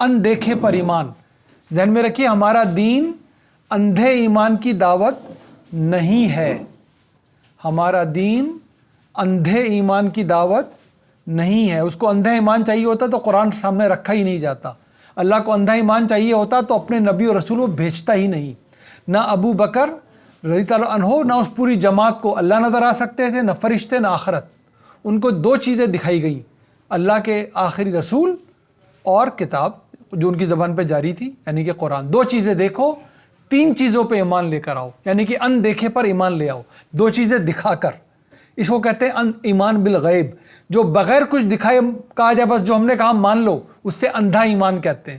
اندیکھے پر ایمان. ذہن میں رکھیے ہمارا دین اندھے ایمان کی دعوت نہیں ہے. ہمارا دین اندھے ایمان کی دعوت نہیں ہے. اس کو اندھا ایمان چاہیے ہوتا تو قرآن سامنے رکھا ہی نہیں جاتا. اللہ کو اندھا ایمان چاہیے ہوتا تو اپنے نبی اور رسول کو بھیجتا ہی نہیں. نہ ابو بکر رضی اللہ عنہ نہ اس پوری جماعت کو اللہ نظر آ سکتے تھے، نہ فرشتے نہ آخرت. ان کو دو چیزیں دکھائی گئیں، اللہ کے آخری رسول اور کتاب جو ان کی زبان پہ جاری تھی یعنی کہ قرآن. دو چیزیں دیکھو، تین چیزوں پہ ایمان لے کر آؤ، یعنی کہ ان دیکھے پر ایمان لے آؤ. دو چیزیں دکھا کر، اس کو کہتے ہیں ایمان بالغیب. جو بغیر کچھ دکھائے کہا جائے بس جو ہم نے کہا مان لو، اس سے اندھا ایمان کہتے ہیں.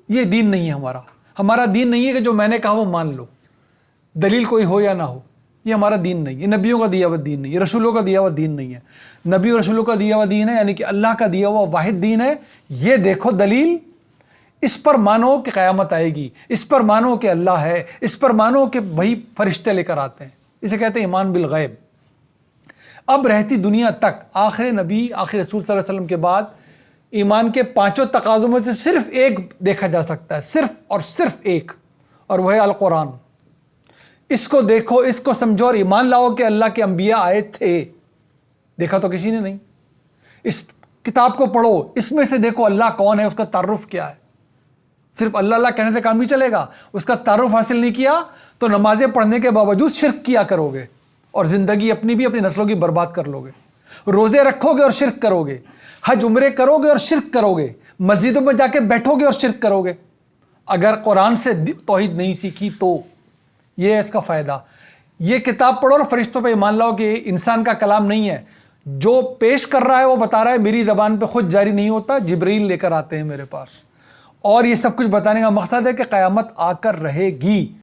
یہ دین نہیں ہے ہمارا. ہمارا دین نہیں ہے کہ جو میں نے کہا وہ مان لو، دلیل کوئی ہو یا نہ ہو. یہ ہمارا دین نہیں. یہ نبیوں کا دیا ہوا دین نہیں. یہ رسولوں کا دیا ہوا دین نہیں ہے. نبی اور رسولوں کا دیا ہوا دین ہے، یعنی کہ اللہ کا دیا ہوا واحد دین ہے. یہ دیکھو دلیل، اس پر مانو کہ قیامت آئے گی، اس پر مانو کہ اللہ ہے، اس پر مانو کہ وہی فرشتے لے کر آتے ہیں. اسے کہتے ہیں ایمان بالغیب. اب رہتی دنیا تک آخر نبی آخر رسول صلی اللہ علیہ وسلم کے بعد ایمان کے پانچوں تقاضوں میں سے صرف ایک دیکھا جا سکتا ہے، صرف اور صرف ایک، اور وہ ہے القرآن. اس کو دیکھو، اس کو سمجھو اور ایمان لاؤ کہ اللہ کے انبیاء آئے تھے. دیکھا تو کسی نے نہیں. اس کتاب کو پڑھو، اس میں سے دیکھو اللہ کون ہے، اس کا تعارف کیا ہے. صرف اللہ اللہ کہنے سے کام نہیں چلے گا. اس کا تعارف حاصل نہیں کیا تو نمازیں پڑھنے کے باوجود شرک کیا کرو گے اور زندگی اپنی بھی اپنی نسلوں کی برباد کر لو گے. روزے رکھو گے اور شرک کرو گے، حج عمرے کرو گے اور شرک کرو گے، مسجدوں میں جا کے بیٹھو گے اور شرک کرو گے. اگر قرآن سے توحید نہیں سیکھی تو یہ ہے اس کا فائدہ. یہ کتاب پڑھو اور فرشتوں پہ ایمان لاؤ کہ انسان کا کلام نہیں ہے. جو پیش کر رہا ہے وہ بتا رہا ہے میری زبان پہ خود جاری نہیں ہوتا، جبرائیل لے کر آتے ہیں میرے پاس. اور یہ سب کچھ بتانے کا مقصد ہے کہ قیامت آ کر رہے گی.